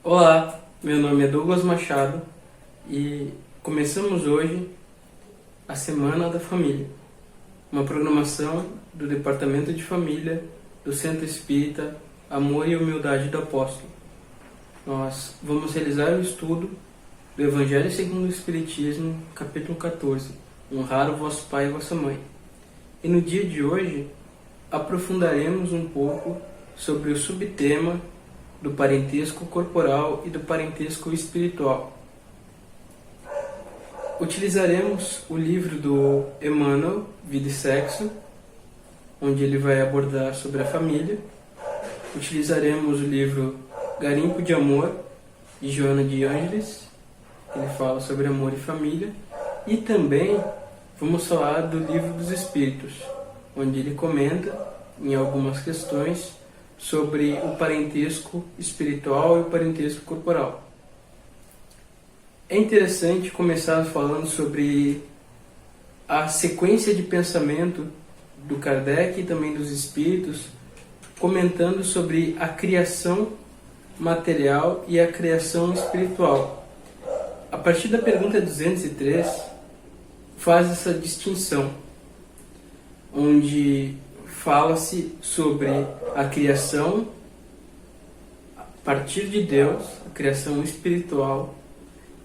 Olá, meu nome é Douglas Machado e começamos hoje a Semana da Família, uma programação do Departamento de Família do Centro Espírita Amor e Humildade do Apóstolo. Nós vamos realizar o estudo do Evangelho segundo o Espiritismo, capítulo 14, Honrar o vosso pai e vossa mãe. E no dia de hoje aprofundaremos um pouco sobre o subtema do parentesco corporal e do parentesco espiritual. Utilizaremos o livro do Emmanuel, Vida e Sexo, onde ele vai abordar sobre a família. Utilizaremos o livro Garimpo de Amor, de Joana de Ângeles, ele fala sobre amor e família. E também vamos falar do Livro dos Espíritos, onde ele comenta em algumas questões sobre o parentesco espiritual e o parentesco corporal. É interessante começar falando sobre a sequência de pensamento do Kardec e também dos espíritos, comentando sobre a criação material e a criação espiritual. A partir da pergunta 203, faz essa distinção, onde fala-se sobre a criação a partir de Deus, a criação espiritual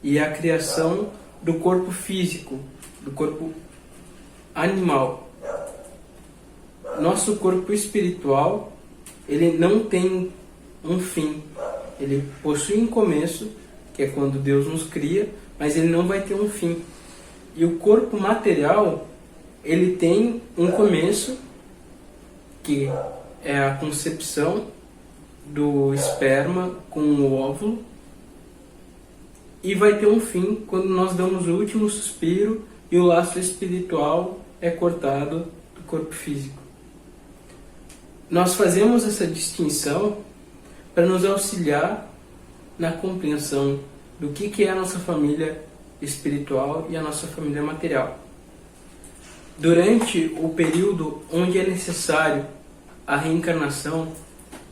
e a criação do corpo físico, do corpo animal. Nosso corpo espiritual, ele não tem um fim. Ele possui um começo, que é quando Deus nos cria, mas ele não vai ter um fim. E o corpo material, ele tem um começo, que é a concepção do esperma com o óvulo, e vai ter um fim quando nós damos o último suspiro e o laço espiritual é cortado do corpo físico. Nós fazemos essa distinção para nos auxiliar na compreensão do que é a nossa família espiritual e a nossa família material. Durante o período onde é necessário a reencarnação, ou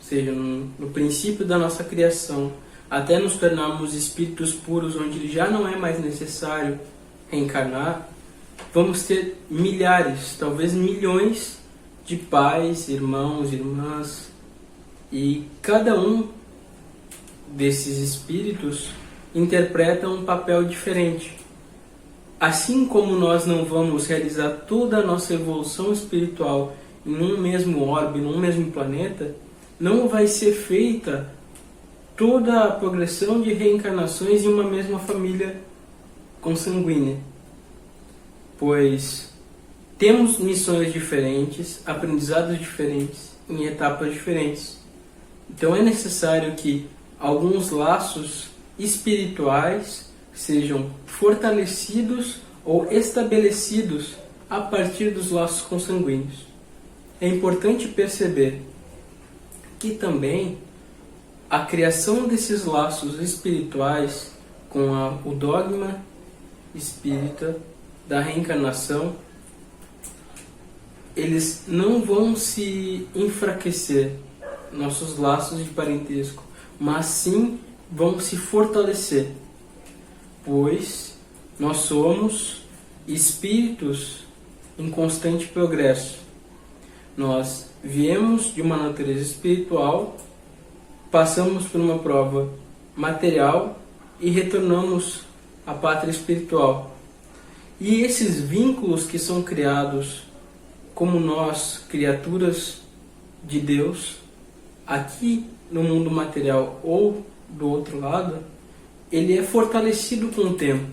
seja, no princípio da nossa criação, até nos tornarmos espíritos puros, onde já não é mais necessário reencarnar, vamos ter milhares, talvez milhões de pais, irmãos, irmãs, e cada um desses espíritos interpreta um papel diferente. Assim como nós não vamos realizar toda a nossa evolução espiritual em um mesmo orbe, num mesmo planeta, não vai ser feita toda a progressão de reencarnações em uma mesma família consanguínea. Pois temos missões diferentes, aprendizados diferentes, em etapas diferentes. Então é necessário que alguns laços espirituais sejam fortalecidos ou estabelecidos a partir dos laços consanguíneos. É importante perceber que também a criação desses laços espirituais com o dogma espírita da reencarnação, eles não vão se enfraquecer, nossos laços de parentesco, mas sim vão se fortalecer, pois nós somos espíritos em constante progresso. Nós viemos de uma natureza espiritual, passamos por uma prova material e retornamos à pátria espiritual. E esses vínculos que são criados como nós, criaturas de Deus, aqui no mundo material ou do outro lado, ele é fortalecido com o tempo.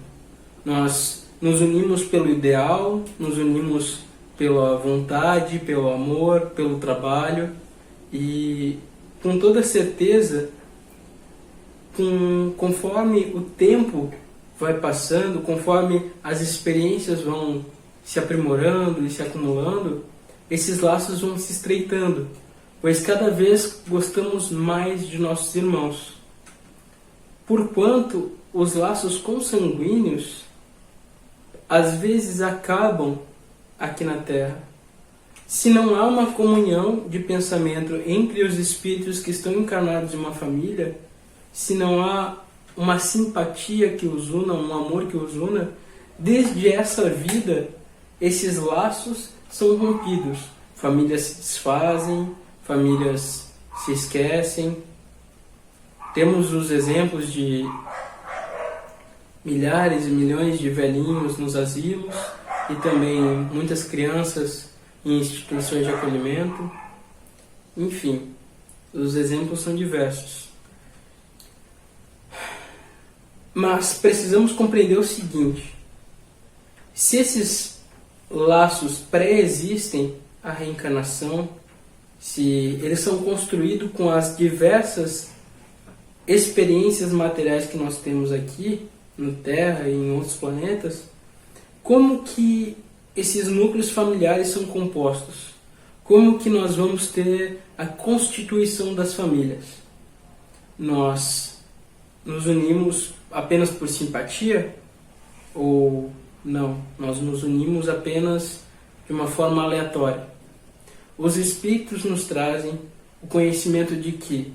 Nós nos unimos pelo ideal, nos unimos pela vontade, pelo amor, pelo trabalho, e com toda certeza, conforme o tempo vai passando, conforme as experiências vão se aprimorando e se acumulando, esses laços vão se estreitando, pois cada vez gostamos mais de nossos irmãos. Porquanto os laços consanguíneos às vezes acabam aqui na Terra. Se não há uma comunhão de pensamento entre os espíritos que estão encarnados em uma família, se não há uma simpatia que os una, um amor que os una, desde essa vida, esses laços são rompidos. Famílias se desfazem, famílias se esquecem. Temos os exemplos de milhares e milhões de velhinhos nos asilos e também muitas crianças em instituições de acolhimento. Enfim, os exemplos são diversos. Mas precisamos compreender o seguinte: se esses laços pré-existem à reencarnação, se eles são construídos com as diversas experiências materiais que nós temos aqui na Terra e em outros planetas, como que esses núcleos familiares são compostos? Como que nós vamos ter a constituição das famílias? Nós nos unimos apenas por simpatia? Ou não? Nós nos unimos apenas de uma forma aleatória? Os Espíritos nos trazem o conhecimento de que,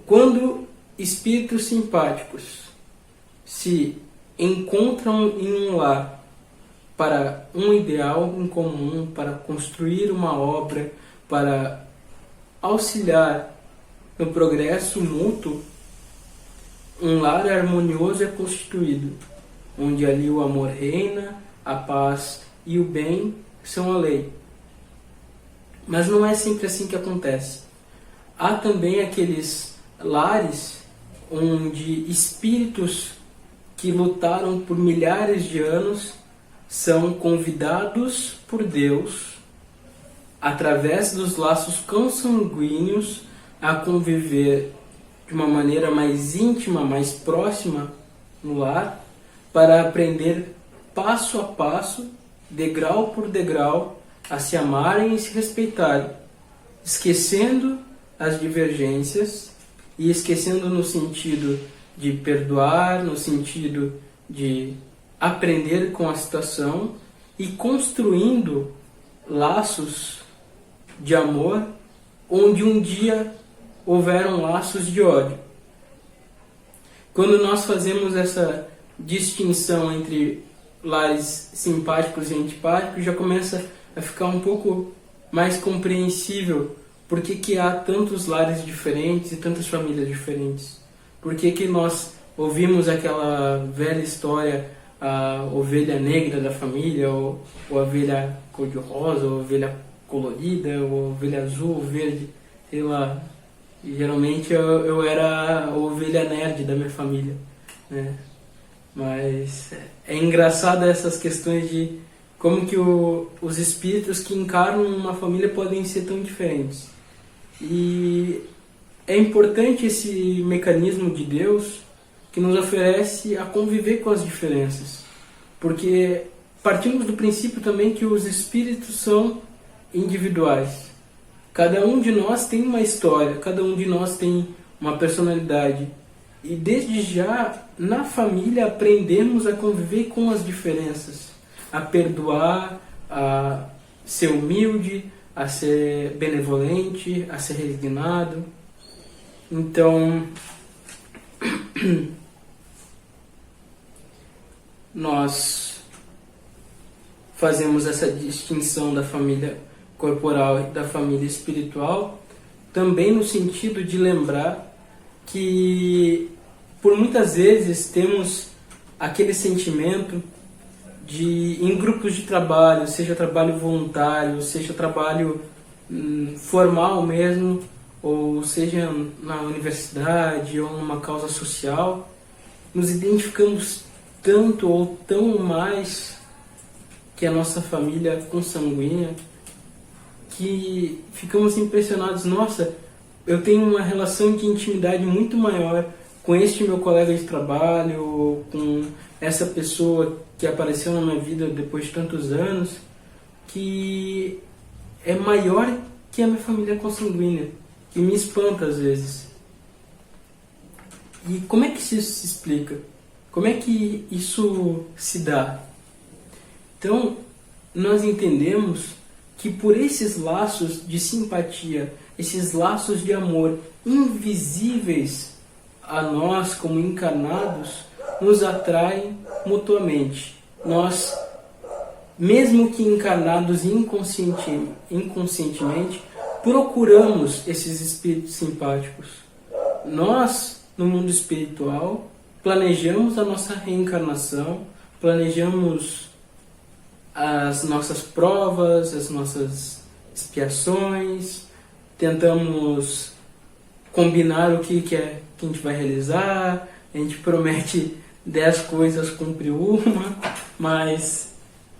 quando espíritos simpáticos se encontram em um lar para um ideal em comum, para construir uma obra, para auxiliar no progresso mútuo, um lar harmonioso é constituído, onde ali o amor reina, a paz e o bem são a lei. Mas não é sempre assim que acontece. Há também aqueles lares onde espíritos que lutaram por milhares de anos são convidados por Deus, através dos laços consanguíneos, a conviver de uma maneira mais íntima, mais próxima no lar, para aprender passo a passo, degrau por degrau, a se amarem e se respeitarem, esquecendo as divergências e esquecendo no sentido de perdoar, no sentido de aprender com a situação e construindo laços de amor onde um dia houveram laços de ódio. Quando nós fazemos essa distinção entre lares simpáticos e antipáticos, já começa a ficar um pouco mais compreensível por que há tantos lares diferentes e tantas famílias diferentes. Por que nós ouvimos aquela velha história, a ovelha negra da família, ou a ovelha cor-de-rosa, ou a ovelha colorida, ou a ovelha azul, ou verde, sei lá. E, geralmente eu era a ovelha nerd da minha família, né? Mas é engraçado essas questões de como que os espíritos que encarnam uma família podem ser tão diferentes. E é importante esse mecanismo de Deus que nos oferece a conviver com as diferenças. Porque partimos do princípio também que os espíritos são individuais. Cada um de nós tem uma história, cada um de nós tem uma personalidade. E desde já, na família, aprendemos a conviver com as diferenças, a perdoar, a ser humilde, a ser benevolente, a ser resignado. Então, nós fazemos essa distinção da família corporal e da família espiritual, também no sentido de lembrar que por muitas vezes temos aquele sentimento de, em grupos de trabalho, seja trabalho voluntário, seja trabalho formal mesmo, ou seja na universidade ou numa causa social, nos identificamos tanto ou tão mais que a nossa família consanguínea, que ficamos impressionados. Nossa, eu tenho uma relação de intimidade muito maior com este meu colega de trabalho, com essa pessoa que apareceu na minha vida depois de tantos anos, que é maior que a minha família consanguínea, que me espanta às vezes. E como é que isso se explica? Como é que isso se dá? Então, nós entendemos que por esses laços de simpatia esses laços de amor invisíveis a nós como encarnados, nos atraem mutuamente. Nós, mesmo que encarnados inconscientemente, procuramos esses espíritos simpáticos. Nós, no mundo espiritual, planejamos a nossa reencarnação, planejamos as nossas provas, as nossas expiações, tentamos combinar o que é que a gente vai realizar, a gente promete 10 coisas, cumpre uma, mas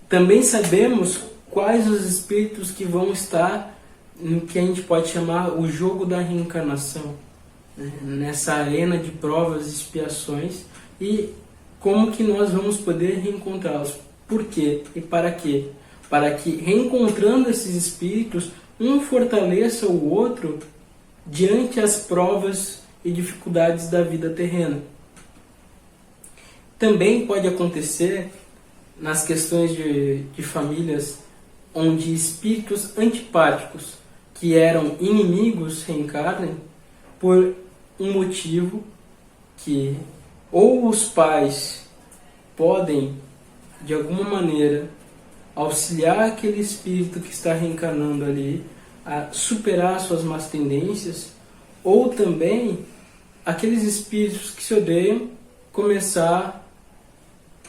também sabemos quais os espíritos que vão estar no que a gente pode chamar o jogo da reencarnação, né? Nessa arena de provas e expiações, e como que nós vamos poder reencontrá-los. Por quê e para quê? Para que, reencontrando esses espíritos, um fortaleça o outro diante as provas e dificuldades da vida terrena. Também pode acontecer nas questões de famílias onde espíritos antipáticos que eram inimigos reencarnem por um motivo que ou os pais podem, de alguma maneira, auxiliar aquele espírito que está reencarnando ali a superar suas más tendências, ou também aqueles espíritos que se odeiam começar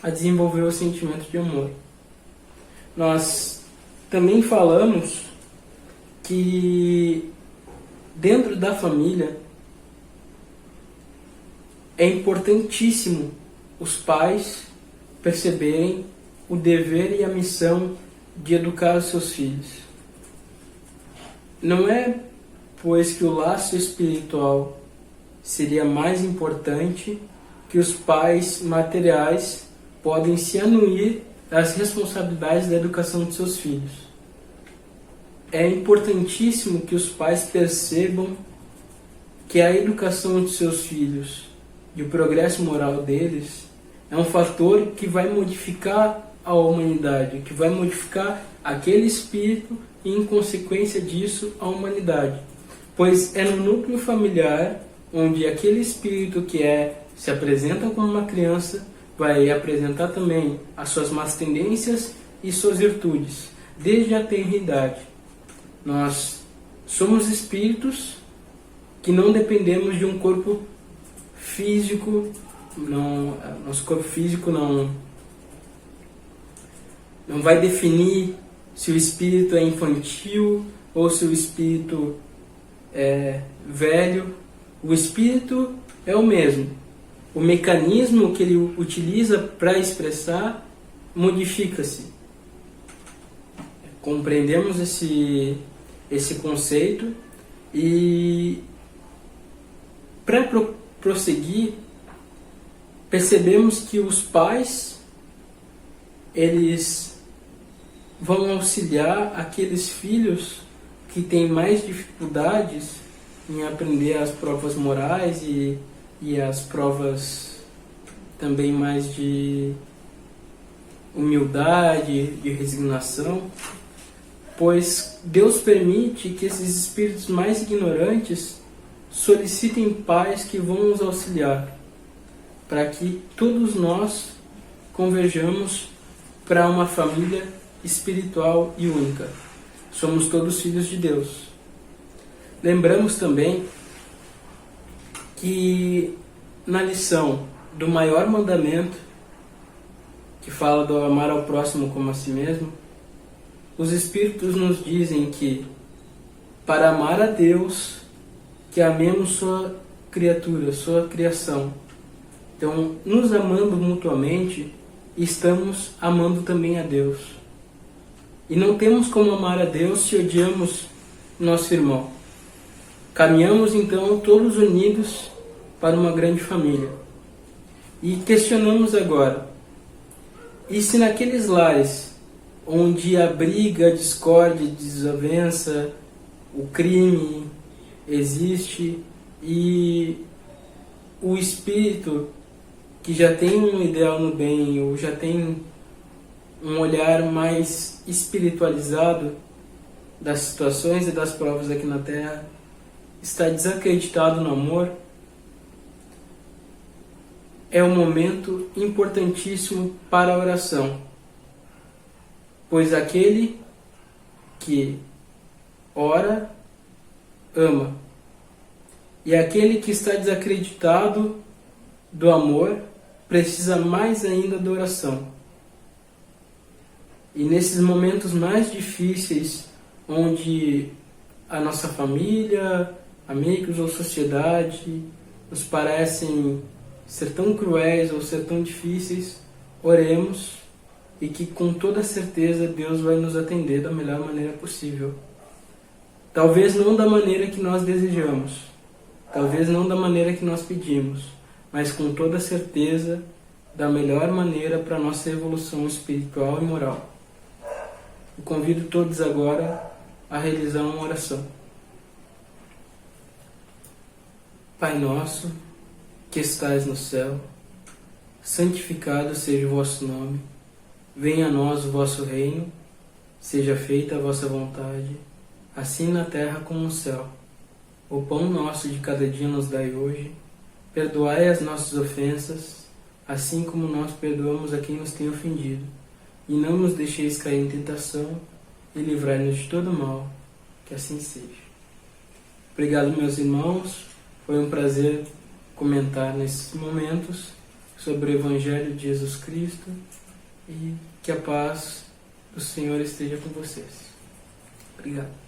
a desenvolver o sentimento de amor. Nós também falamos que dentro da família é importantíssimo os pais perceberem o dever e a missão de educar os seus filhos. Não é, pois, que o laço espiritual seria mais importante que os pais materiais podem se anuir às responsabilidades da educação de seus filhos. É importantíssimo que os pais percebam que a educação de seus filhos e o progresso moral deles é um fator que vai modificar a humanidade, que vai modificar aquele espírito e, em consequência disso, a humanidade. Pois é no núcleo familiar onde aquele espírito que se apresenta como uma criança vai apresentar também as suas más tendências e suas virtudes, desde a tenra idade. Nós somos espíritos que não dependemos de um corpo físico, nosso corpo físico não vai definir se o espírito é infantil ou se o espírito é velho. O espírito é o mesmo. O mecanismo que ele utiliza para expressar modifica-se. Compreendemos esse conceito e, para prosseguir, percebemos que os pais eles vão auxiliar aqueles filhos que têm mais dificuldades em aprender as provas morais e as provas também mais de humildade, de resignação, pois Deus permite que esses espíritos mais ignorantes solicitem pais que vão nos auxiliar, para que todos nós converjamos para uma família espiritual e única. Somos todos filhos de Deus. Lembramos também que na lição do maior mandamento, que fala do amar ao próximo como a si mesmo, os Espíritos nos dizem que para amar a Deus, que amemos sua criatura, sua criação. Então, nos amando mutuamente, estamos amando também a Deus. E não temos como amar a Deus se odiamos nosso irmão. Caminhamos então todos unidos para uma grande família. E questionamos agora, e se naqueles lares onde a briga, a discórdia, a desavença, o crime existe e o espírito que já tem um ideal no bem ou já tem um olhar mais espiritualizado das situações e das provas aqui na Terra, está desacreditado no amor, é um momento importantíssimo para a oração, pois aquele que ora, ama, e aquele que está desacreditado do amor precisa mais ainda da oração. E nesses momentos mais difíceis, onde a nossa família, amigos ou sociedade nos parecem ser tão cruéis ou ser tão difíceis, oremos e que com toda certeza Deus vai nos atender da melhor maneira possível. Talvez não da maneira que nós desejamos, talvez não da maneira que nós pedimos, mas com toda certeza da melhor maneira para a nossa evolução espiritual e moral. Eu convido todos agora a realizar uma oração. Pai nosso, que estais no céu, santificado seja o vosso nome. Venha a nós o vosso reino, seja feita a vossa vontade, assim na terra como no céu. O pão nosso de cada dia nos dai hoje. Perdoai as nossas ofensas, assim como nós perdoamos a quem nos tem ofendido. E não nos deixeis cair em tentação, e livrai-nos de todo mal, que assim seja. Obrigado, meus irmãos. Foi um prazer comentar nesses momentos sobre o Evangelho de Jesus Cristo, e que a paz do Senhor esteja com vocês. Obrigado.